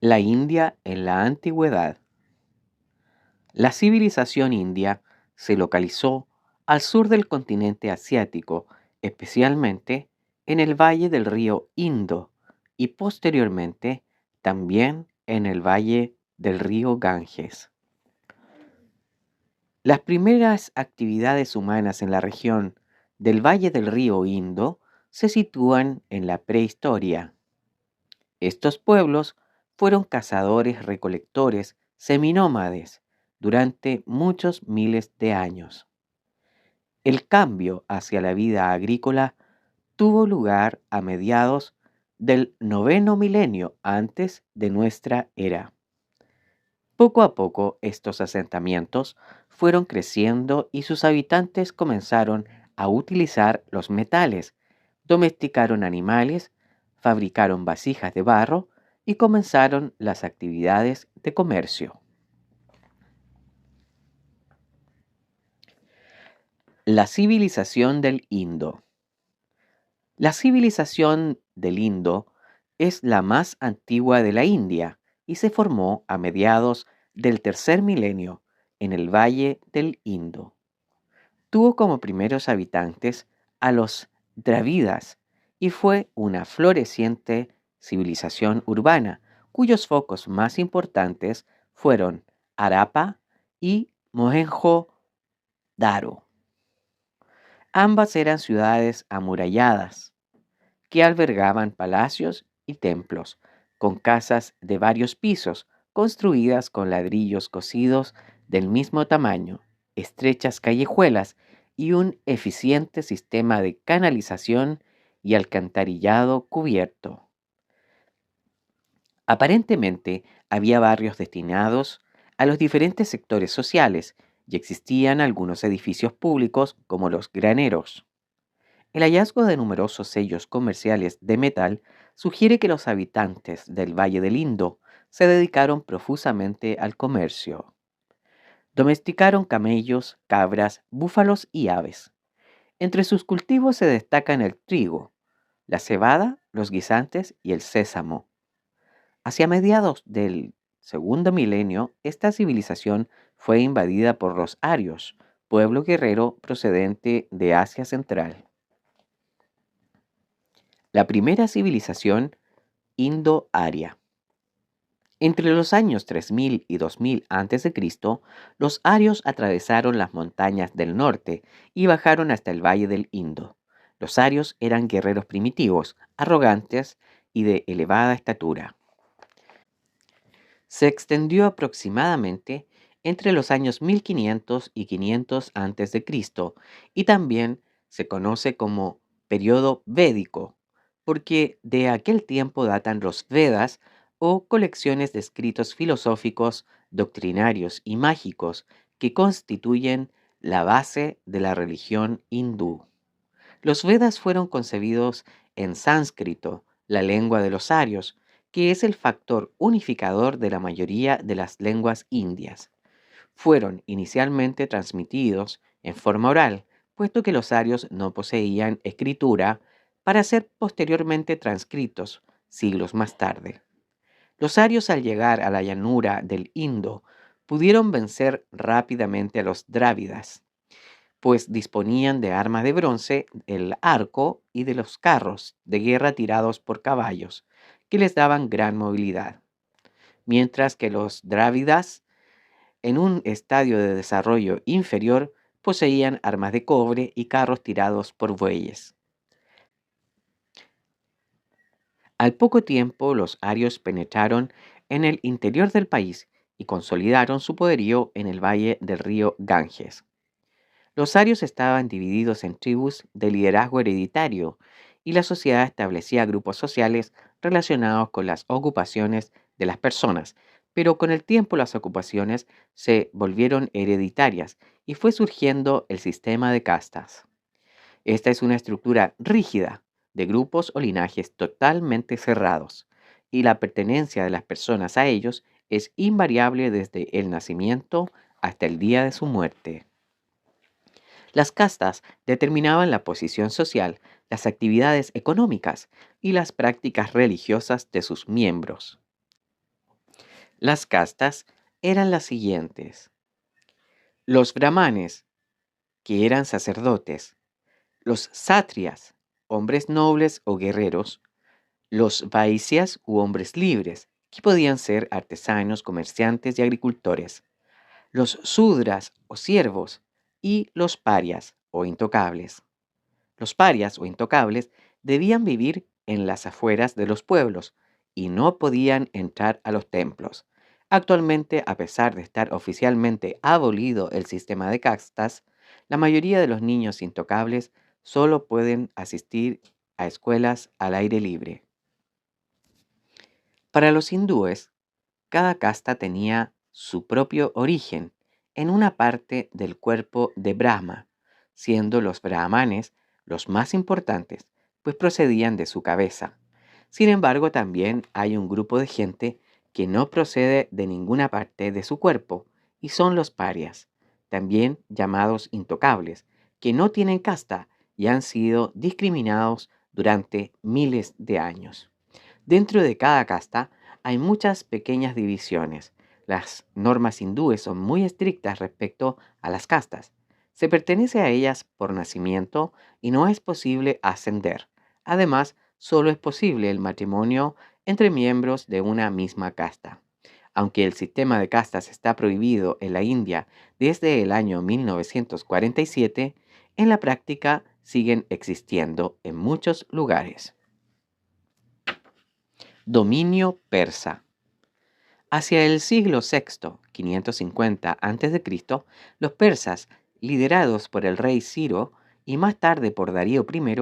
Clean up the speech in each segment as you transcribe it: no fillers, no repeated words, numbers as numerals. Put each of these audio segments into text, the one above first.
La India en la antigüedad. La civilización india se localizó al sur del continente asiático, especialmente en el valle del río Indo y posteriormente también en el valle del río Ganges. Las primeras actividades humanas en la región del valle del río Indo se sitúan en la prehistoria. Estos pueblos fueron cazadores-recolectores seminómades durante muchos miles de años. El cambio hacia la vida agrícola tuvo lugar a mediados del noveno milenio antes de nuestra era. Poco a poco estos asentamientos fueron creciendo y sus habitantes comenzaron a utilizar los metales, domesticaron animales, fabricaron vasijas de barro y comenzaron las actividades de comercio. La civilización del Indo. La civilización del Indo es la más antigua de la India y se formó a mediados del tercer milenio en el valle del Indo. Tuvo como primeros habitantes a los Dravidas y fue una floreciente civilización urbana cuyos focos más importantes fueron Harappa y Mohenjo-Daro. Ambas eran ciudades amuralladas que albergaban palacios y templos, con casas de varios pisos, construidas con ladrillos cocidos del mismo tamaño, estrechas callejuelas y un eficiente sistema de canalización y alcantarillado cubierto. Aparentemente había barrios destinados a los diferentes sectores sociales y existían algunos edificios públicos como los graneros. El hallazgo de numerosos sellos comerciales de metal sugiere que los habitantes del Valle del Indo se dedicaron profusamente al comercio. Domesticaron camellos, cabras, búfalos y aves. Entre sus cultivos se destacan el trigo, la cebada, los guisantes y el sésamo. Hacia mediados del segundo milenio, esta civilización fue invadida por los arios, pueblo guerrero procedente de Asia Central. La primera civilización indo-aria. Entre los años 3000 y 2000 a.C., los arios atravesaron las montañas del norte y bajaron hasta el valle del Indo. Los arios eran guerreros primitivos, arrogantes y de elevada estatura. Se extendió aproximadamente entre los años 1500 y 500 a.C. y también se conoce como periodo védico, porque de aquel tiempo datan los Vedas o colecciones de escritos filosóficos, doctrinarios y mágicos que constituyen la base de la religión hindú. Los Vedas fueron concebidos en sánscrito, la lengua de los arios, que es el factor unificador de la mayoría de las lenguas indias. Fueron inicialmente transmitidos en forma oral, puesto que los arios no poseían escritura, para ser posteriormente transcritos siglos más tarde. Los arios, al llegar a la llanura del Indo, pudieron vencer rápidamente a los drávidas, pues disponían de armas de bronce, el arco y de los carros de guerra tirados por caballos, que les daban gran movilidad, mientras que los drávidas, en un estadio de desarrollo inferior, poseían armas de cobre y carros tirados por bueyes. Al poco tiempo, los arios penetraron en el interior del país y consolidaron su poderío en el valle del río Ganges. Los arios estaban divididos en tribus de liderazgo hereditario y la sociedad establecía grupos sociales relacionados con las ocupaciones de las personas, pero con el tiempo las ocupaciones se volvieron hereditarias y fue surgiendo el sistema de castas. Esta es una estructura rígida de grupos o linajes totalmente cerrados, y la pertenencia de las personas a ellos es invariable desde el nacimiento hasta el día de su muerte. Las castas determinaban la posición social, las actividades económicas y las prácticas religiosas de sus miembros. Las castas eran las siguientes: los brahmanes, que eran sacerdotes; los satrias, hombres nobles o guerreros; los vaisyas u hombres libres, que podían ser artesanos, comerciantes y agricultores; los sudras o siervos; y los parias o intocables. Los parias o intocables debían vivir en las afueras de los pueblos y no podían entrar a los templos. Actualmente, a pesar de estar oficialmente abolido el sistema de castas, la mayoría de los niños intocables solo pueden asistir a escuelas al aire libre. Para los hindúes, cada casta tenía su propio origen en una parte del cuerpo de Brahma, siendo los brahmanes los más importantes, pues procedían de su cabeza. Sin embargo, también hay un grupo de gente que no procede de ninguna parte de su cuerpo, y son los parias, también llamados intocables, que no tienen casta y han sido discriminados durante miles de años. Dentro de cada casta hay muchas pequeñas divisiones. Las normas hindúes son muy estrictas respecto a las castas. Se pertenece a ellas por nacimiento y no es posible ascender. Además, solo es posible el matrimonio entre miembros de una misma casta. Aunque el sistema de castas está prohibido en la India desde el año 1947, en la práctica siguen existiendo en muchos lugares. Dominio persa. Hacia el siglo VI, 550 a.C., los persas, liderados por el rey Ciro y más tarde por Darío I,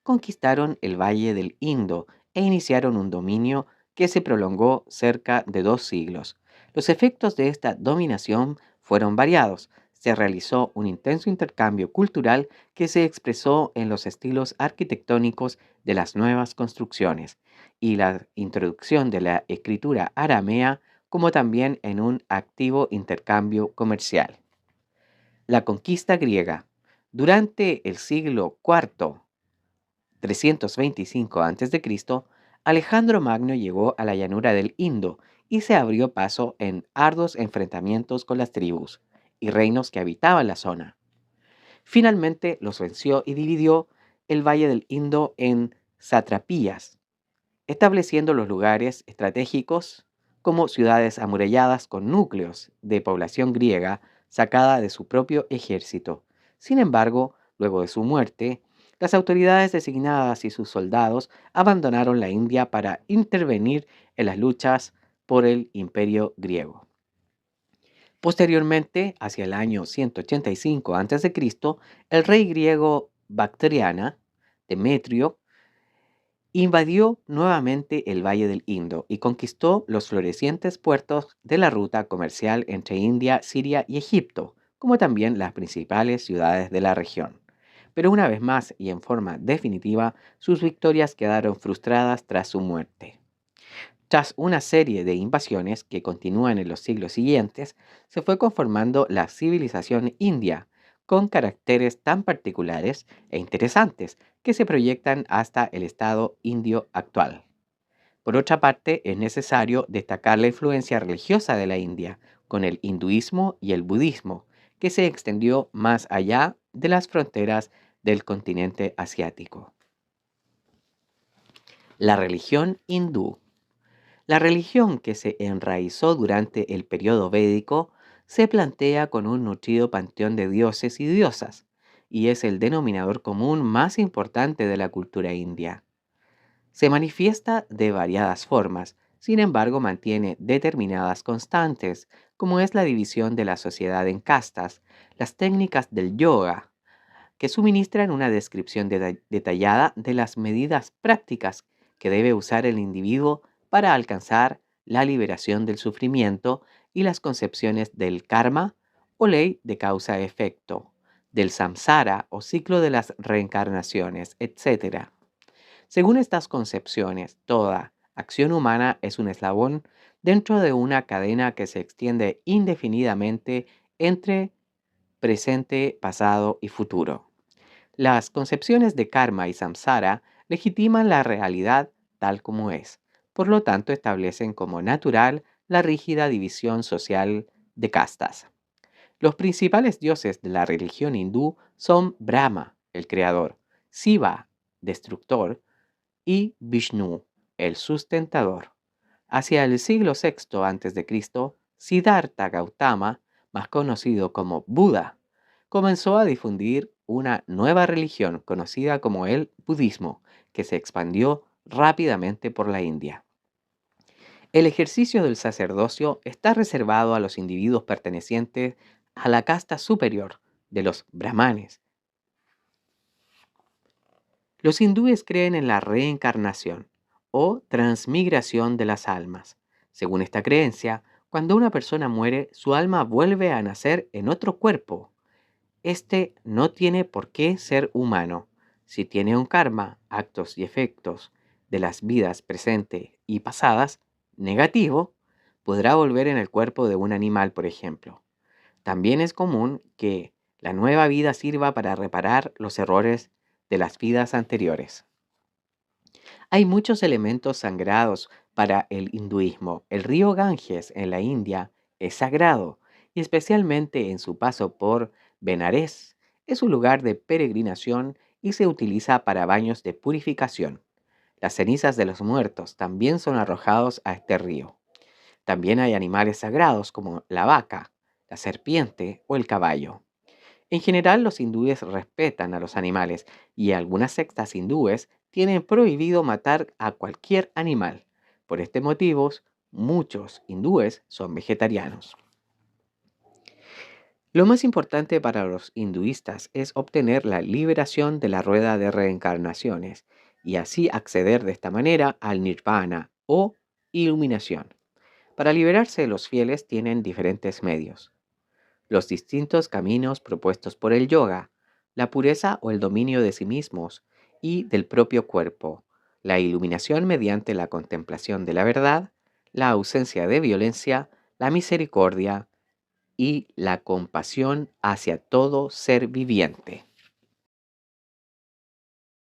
conquistaron el valle del Indo e iniciaron un dominio que se prolongó cerca de 2 siglos. Los efectos de esta dominación fueron variados. Se realizó un intenso intercambio cultural que se expresó en los estilos arquitectónicos de las nuevas construcciones y la introducción de la escritura aramea, como también en un activo intercambio comercial. La conquista griega. Durante el siglo IV, 325 a.C., Alejandro Magno llegó a la llanura del Indo y se abrió paso en arduos enfrentamientos con las tribus y reinos que habitaban la zona. Finalmente los venció y dividió el valle del Indo en satrapías, estableciendo los lugares estratégicos como ciudades amuralladas con núcleos de población griega sacada de su propio ejército. Sin embargo, luego de su muerte, las autoridades designadas y sus soldados abandonaron la India para intervenir en las luchas por el imperio griego. Posteriormente, hacia el año 185 a.C., el rey griego Bactriana, Demetrio, invadió nuevamente el valle del Indo y conquistó los florecientes puertos de la ruta comercial entre India, Siria y Egipto, como también las principales ciudades de la región. Pero una vez más y en forma definitiva, sus victorias quedaron frustradas tras su muerte. Tras una serie de invasiones que continúan en los siglos siguientes, se fue conformando la civilización india, con caracteres tan particulares e interesantes que se proyectan hasta el estado indio actual. Por otra parte, es necesario destacar la influencia religiosa de la India, con el hinduismo y el budismo, que se extendió más allá de las fronteras del continente asiático. La religión hindú. La religión que se enraizó durante el periodo védico se plantea con un nutrido panteón de dioses y diosas, y es el denominador común más importante de la cultura india. Se manifiesta de variadas formas, sin embargo mantiene determinadas constantes, como es la división de la sociedad en castas, las técnicas del yoga, que suministran una descripción detallada de las medidas prácticas que debe usar el individuo para alcanzar la liberación del sufrimiento, y las concepciones del karma o ley de causa-efecto, del samsara o ciclo de las reencarnaciones, etc. Según estas concepciones, toda acción humana es un eslabón dentro de una cadena que se extiende indefinidamente entre presente, pasado y futuro. Las concepciones de karma y samsara legitiman la realidad tal como es. Por lo tanto, establecen como natural la rígida división social de castas. Los principales dioses de la religión hindú son Brahma, el creador, Shiva, destructor, y Vishnu, el sustentador. Hacia el siglo VI a.C., Siddhartha Gautama, más conocido como Buda, comenzó a difundir una nueva religión conocida como el budismo, que se expandió rápidamente por la India. El ejercicio del sacerdocio está reservado a los individuos pertenecientes a la casta superior de los brahmanes. Los hindúes creen en la reencarnación o transmigración de las almas. Según esta creencia, cuando una persona muere, su alma vuelve a nacer en otro cuerpo. Este no tiene por qué ser humano. Si tiene un karma, actos y efectos de las vidas presentes y pasadas, negativo, podrá volver en el cuerpo de un animal, por ejemplo. También es común que la nueva vida sirva para reparar los errores de las vidas anteriores. Hay muchos elementos sagrados para el hinduismo. El río Ganges en la India es sagrado y especialmente en su paso por Benares. Es un lugar de peregrinación y se utiliza para baños de purificación. Las cenizas de los muertos también son arrojados a este río. También hay animales sagrados como la vaca, la serpiente o el caballo. En general, los hindúes respetan a los animales y algunas sectas hindúes tienen prohibido matar a cualquier animal. Por este motivo, muchos hindúes son vegetarianos. Lo más importante para los hinduistas es obtener la liberación de la rueda de reencarnaciones y así acceder de esta manera al nirvana o iluminación. Para liberarse, los fieles tienen diferentes medios. Los distintos caminos propuestos por el yoga, la pureza o el dominio de sí mismos y del propio cuerpo, la iluminación mediante la contemplación de la verdad, la ausencia de violencia, la misericordia y la compasión hacia todo ser viviente.